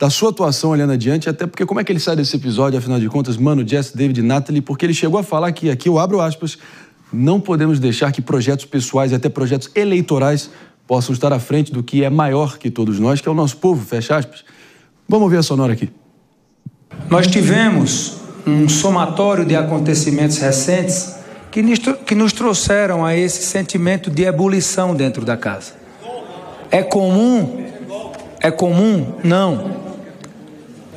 da sua atuação olhando adiante, até porque como é que ele sai desse episódio, afinal de contas, Mano, Jesse, David e Nathalie, porque ele chegou a falar que, aqui eu abro aspas, não podemos deixar que projetos pessoais e até projetos eleitorais possam estar à frente do que é maior que todos nós, que é o nosso povo, fecha aspas. Vamos ouvir a sonora aqui. Nós tivemos um somatório de acontecimentos recentes que nos trouxeram a esse sentimento de ebulição dentro da casa. É comum? É comum? Não.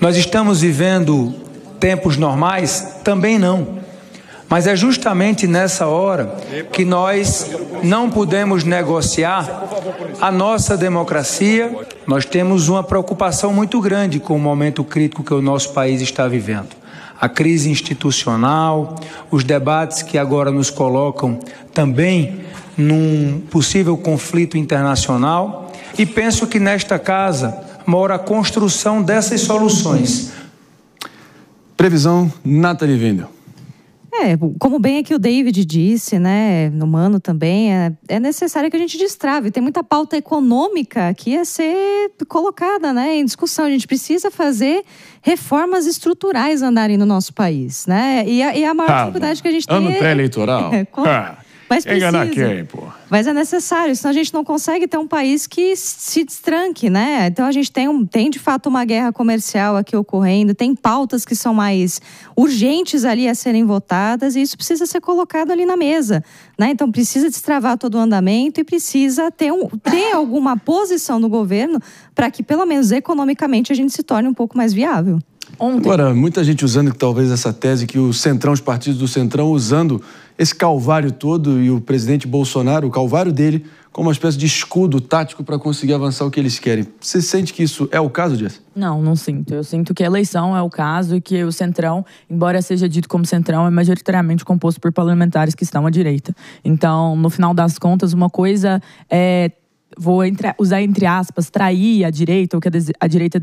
Nós estamos vivendo tempos normais? Também não. Mas é justamente nessa hora que nós não podemos negociar a nossa democracia. Nós temos uma preocupação muito grande com o momento crítico que o nosso país está vivendo. A crise institucional, os debates que agora nos colocam também num possível conflito internacional. E penso que nesta casa mora a construção dessas soluções. Previsão, Nathalie Wendel. Como bem aqui o David disse, né, no Mano também, é necessário que a gente destrave. Tem muita pauta econômica que ia ser colocada, né, em discussão. A gente precisa fazer reformas estruturais andarem no nosso país, né? E a maior dificuldade que a gente tem ano pré-eleitoral? Mas precisa. Enganar quem, pô? Mas é necessário, senão a gente não consegue ter um país que se destranque, né? Então a gente tem de fato uma guerra comercial aqui ocorrendo, tem pautas que são mais urgentes ali a serem votadas e isso precisa ser colocado ali na mesa, né? Então precisa destravar todo o andamento e precisa ter alguma posição do governo para que pelo menos economicamente a gente se torne um pouco mais viável. Agora, muita gente usando talvez essa tese que o Centrão, os partidos do Centrão usando esse calvário todo e o presidente Bolsonaro, o calvário dele, como uma espécie de escudo tático para conseguir avançar o que eles querem. Você sente que isso é o caso, Jess? Não sinto. Eu sinto que a eleição é o caso e que o Centrão, embora seja dito como Centrão, é majoritariamente composto por parlamentares que estão à direita. Então, no final das contas, uma coisa é, usar entre aspas, trair a direita, ou que a direita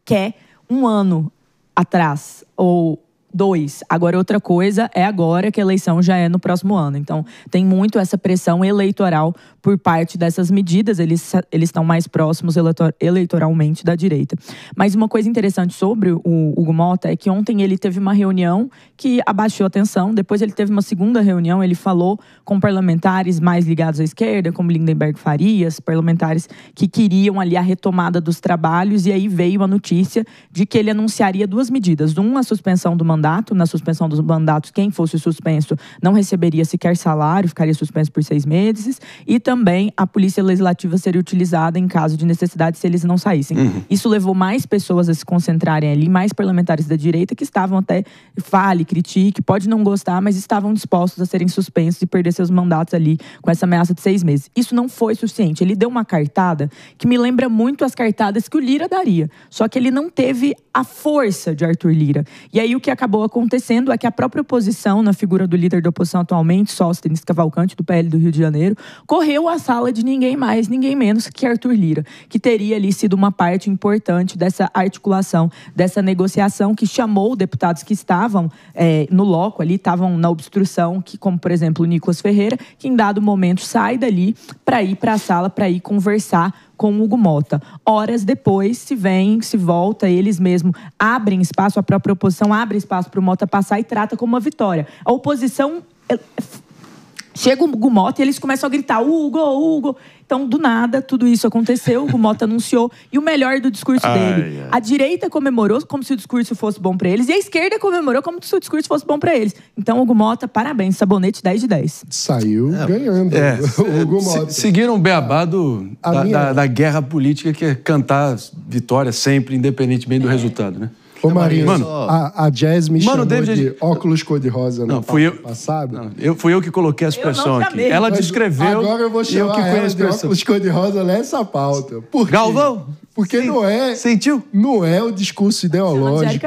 quer um ano atrás, ou 2. Agora, outra coisa é agora que a eleição já é no próximo ano. Então, tem muito essa pressão eleitoral por parte dessas medidas. Eles estão mais próximos eleitoralmente da direita. Mas uma coisa interessante sobre o Hugo Mota é que ontem ele teve uma reunião que abaixou a tensão. Depois ele teve uma segunda reunião, ele falou com parlamentares mais ligados à esquerda, como Lindenberg Farias, parlamentares que queriam ali a retomada dos trabalhos. E aí veio a notícia de que ele anunciaria 2 medidas. A suspensão do mandato. Na suspensão dos mandatos, quem fosse suspenso não receberia sequer salário, ficaria suspenso por 6 meses. E também a polícia legislativa seria utilizada em caso de necessidade se eles não saíssem. Isso levou mais pessoas a se concentrarem ali, mais parlamentares da direita que estavam até, critique, pode não gostar, mas estavam dispostos a serem suspensos e perder seus mandatos ali com essa ameaça de 6 meses. Isso não foi suficiente. Ele deu uma cartada que me lembra muito as cartadas que o Lira daria. Só que ele não teve a força de Arthur Lira. E aí o que acabou acontecendo é que a própria oposição, na figura do líder da oposição atualmente, Sóstenes Cavalcante, do PL do Rio de Janeiro, correu à sala de ninguém mais, ninguém menos que Arthur Lira, que teria ali sido uma parte importante dessa articulação, dessa negociação que chamou deputados que estavam no loco ali, estavam na obstrução, que, como, por exemplo, o Nicolas Ferreira, que em dado momento sai dali para ir para a sala, para ir conversar com o Hugo Mota. Horas depois, se volta, eles mesmos abrem espaço, a própria oposição abre espaço para o Mota passar e trata como uma vitória. A oposição... Chega o Hugo Mota e eles começam a gritar Hugo, Hugo. Então, do nada, tudo isso aconteceu, o Hugo Mota anunciou. E o melhor do discurso dele, a direita comemorou como se o discurso fosse bom para eles e a esquerda comemorou como se o discurso fosse bom para eles. Então, Hugo Mota, parabéns, sabonete 10 de 10. Saiu ganhando o Hugo Mota. Seguiram o beabá da guerra política, que é cantar vitória sempre, independentemente do resultado, né? Ô, Marinho, a Jazz me chamou de óculos cor-de-rosa no passado. Fui eu que coloquei a expressão aqui. Ela descreveu. Agora eu vou chamar ela de óculos cor-de-rosa nessa pauta. Por quê? Galvão! Porque não é... Sentiu? Não é o discurso ideológico.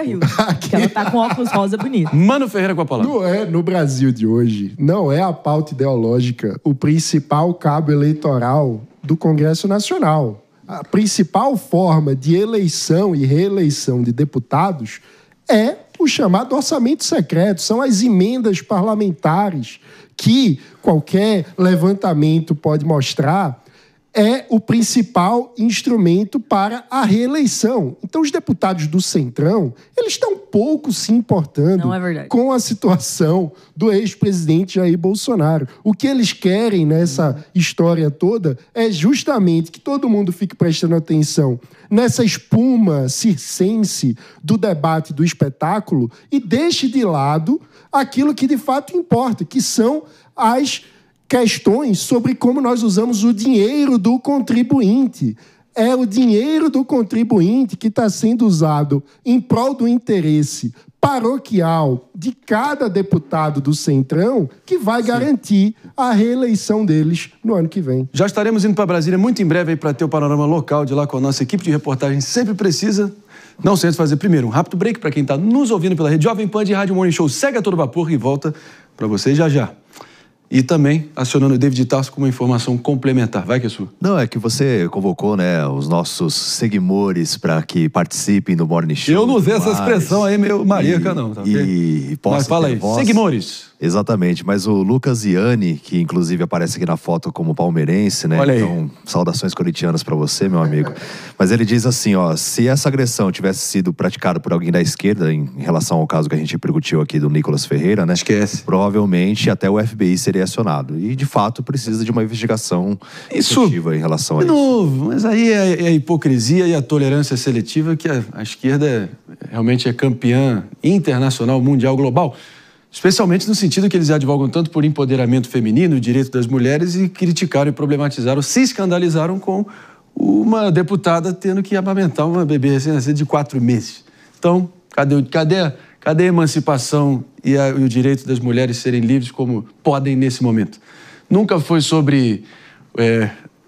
Que ela tá com óculos rosa bonito. Mano Ferreira com a palavra. Não é, no Brasil de hoje, não é a pauta ideológica o principal cabo eleitoral do Congresso Nacional. A principal forma de eleição e reeleição de deputados é o chamado orçamento secreto, são as emendas parlamentares que qualquer levantamento pode mostrar é o principal instrumento para a reeleição. Então, os deputados do Centrão, eles estão pouco se importando com a situação do ex-presidente Jair Bolsonaro. O que eles querem nessa história toda é justamente que todo mundo fique prestando atenção nessa espuma circense do debate, do espetáculo, e deixe de lado aquilo que de fato importa, que são as questões sobre como nós usamos o dinheiro do contribuinte. É o dinheiro do contribuinte que está sendo usado em prol do interesse paroquial de cada deputado do Centrão que vai garantir a reeleição deles no ano que vem. Já estaremos indo para Brasília muito em breve para ter o panorama local de lá com a nossa equipe de reportagem sempre precisa. Não sem antes fazer primeiro um rápido break para quem está nos ouvindo pela rede Jovem Pan de Rádio Morning Show. Segue a todo vapor e volta para vocês já. E também acionando o David Tarso com uma informação complementar. Vai, Kessu. Não, é que você convocou, né, os nossos seguimores para que participem do Morning Show. Eu não usei essa expressão aí meio maríaca, não. Tá, e posso mas fala aí, seguimores. Exatamente, mas o Lucas Iani, que inclusive aparece aqui na foto como palmeirense, né? Olha aí. Então, saudações corintianas para você, meu amigo. Mas ele diz assim, ó, se essa agressão tivesse sido praticada por alguém da esquerda, em relação ao caso que a gente repercutiu aqui do Nicolas Ferreira, né? Esquece. Provavelmente até o FBI seria acionado. E, de fato, precisa de uma investigação efetiva em relação a isso. De novo, mas aí é a hipocrisia e a tolerância seletiva que a esquerda realmente é campeã internacional, mundial, global. Especialmente no sentido que eles advogam tanto por empoderamento feminino, direito das mulheres, e criticaram e problematizaram, se escandalizaram com uma deputada tendo que amamentar uma bebê recém-nascida de 4 meses. Então, cadê a emancipação e o direito das mulheres serem livres como podem nesse momento? Nunca foi sobre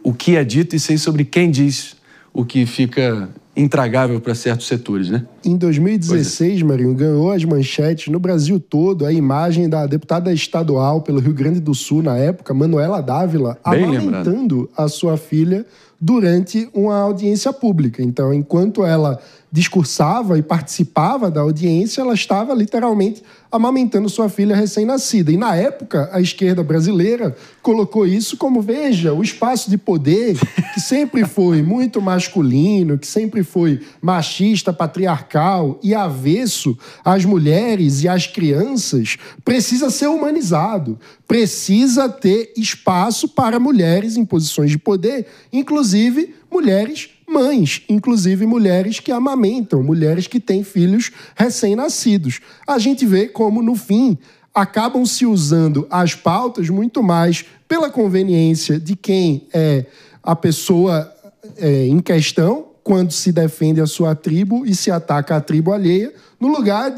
o que é dito e sim sobre quem diz o que fica intragável para certos setores, né? Em 2016, Marinho, ganhou as manchetes no Brasil todo a imagem da deputada estadual pelo Rio Grande do Sul, na época, Manuela Dávila, amamentando a sua filha durante uma audiência pública. Então, enquanto ela discursava e participava da audiência, ela estava literalmente amamentando sua filha recém-nascida. E, na época, a esquerda brasileira colocou isso como, veja, o espaço de poder, que sempre foi muito masculino, que sempre foi machista, patriarcal e avesso às mulheres e às crianças, precisa ser humanizado, precisa ter espaço para mulheres em posições de poder, inclusive mulheres mães, inclusive mulheres que amamentam, mulheres que têm filhos recém-nascidos. A gente vê como, no fim, acabam se usando as pautas muito mais pela conveniência de quem é a pessoa em questão, quando se defende a sua tribo e se ataca a tribo alheia, no lugar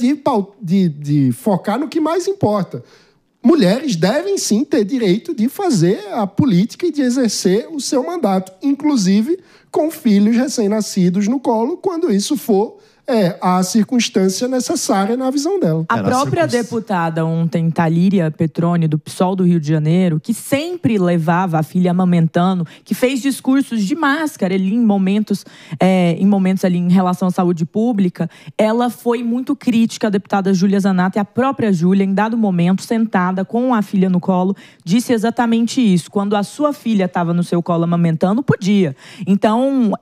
de focar no que mais importa. Mulheres devem, sim, ter direito de fazer a política e de exercer o seu mandato, inclusive com filhos recém-nascidos no colo, quando isso for a circunstância necessária na visão dela. A própria deputada ontem, Thalíria Petroni, do PSOL do Rio de Janeiro, que sempre levava a filha amamentando, que fez discursos de máscara ali em momentos ali em relação à saúde pública, ela foi muito crítica à deputada Júlia Zanatta, e a própria Júlia, em dado momento, sentada com a filha no colo, disse exatamente isso. Quando a sua filha estava no seu colo amamentando, podia. Então,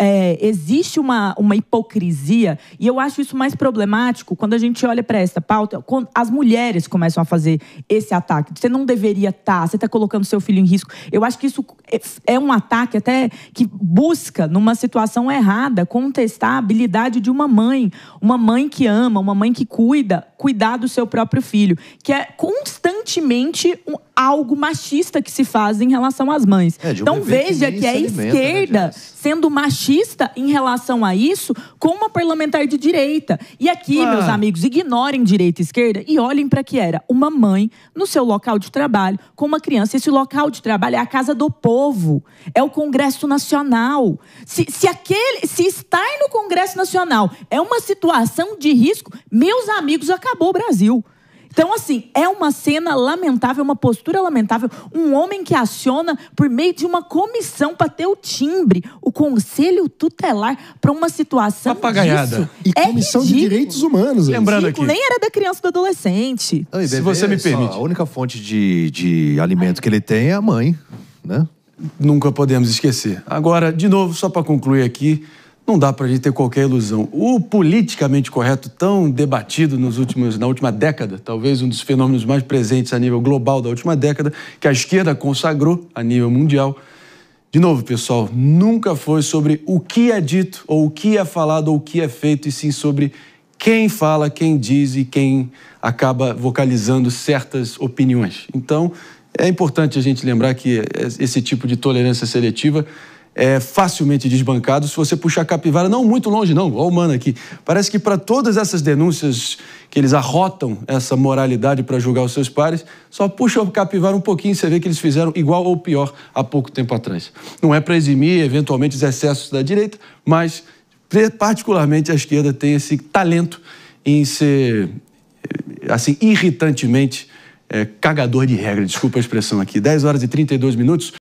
existe uma hipocrisia, e eu acho isso mais problemático quando a gente olha para essa pauta, quando as mulheres começam a fazer esse ataque. Você não deveria estar, você está colocando seu filho em risco. Eu acho que isso é um ataque até que busca, numa situação errada, contestar a habilidade de uma mãe que ama, uma mãe que cuidar do seu próprio filho, que é constantemente algo machista que se faz em relação às mães. Então veja que é a esquerda sendo machista em relação a isso com uma parlamentar de direita. E aqui, meus amigos, ignorem direita e esquerda e olhem para que era uma mãe no seu local de trabalho com uma criança. Esse local de trabalho é a casa do povo, é o Congresso Nacional. Se estar no Congresso Nacional é uma situação de risco, meus amigos, acabou o Brasil. Então, assim, é uma cena lamentável, uma postura lamentável. Um homem que aciona por meio de uma comissão para ter o timbre, o conselho tutelar para uma situação papagaiada. E comissão de direitos humanos. Lembrando aqui. Nem era da criança e do adolescente. Se você me permite. A única fonte de alimento que ele tem é a mãe, né? nunca podemos esquecer. Agora, de novo, só para concluir aqui, não dá para a gente ter qualquer ilusão. O politicamente correto tão debatido na última década, talvez um dos fenômenos mais presentes a nível global da última década, que a esquerda consagrou a nível mundial. De novo, pessoal, nunca foi sobre o que é dito, ou o que é falado, ou o que é feito, e sim sobre quem fala, quem diz e quem acaba vocalizando certas opiniões. Então, é importante a gente lembrar que esse tipo de tolerância seletiva é facilmente desbancado se você puxar a capivara, não muito longe não, olha o mano aqui. Parece que para todas essas denúncias que eles arrotam essa moralidade para julgar os seus pares, só puxa a capivara um pouquinho e você vê que eles fizeram igual ou pior há pouco tempo atrás. Não é para eximir eventualmente os excessos da direita, mas particularmente a esquerda tem esse talento em ser, assim, irritantemente cagador de regra, desculpa a expressão aqui. 10 horas e 32 minutos.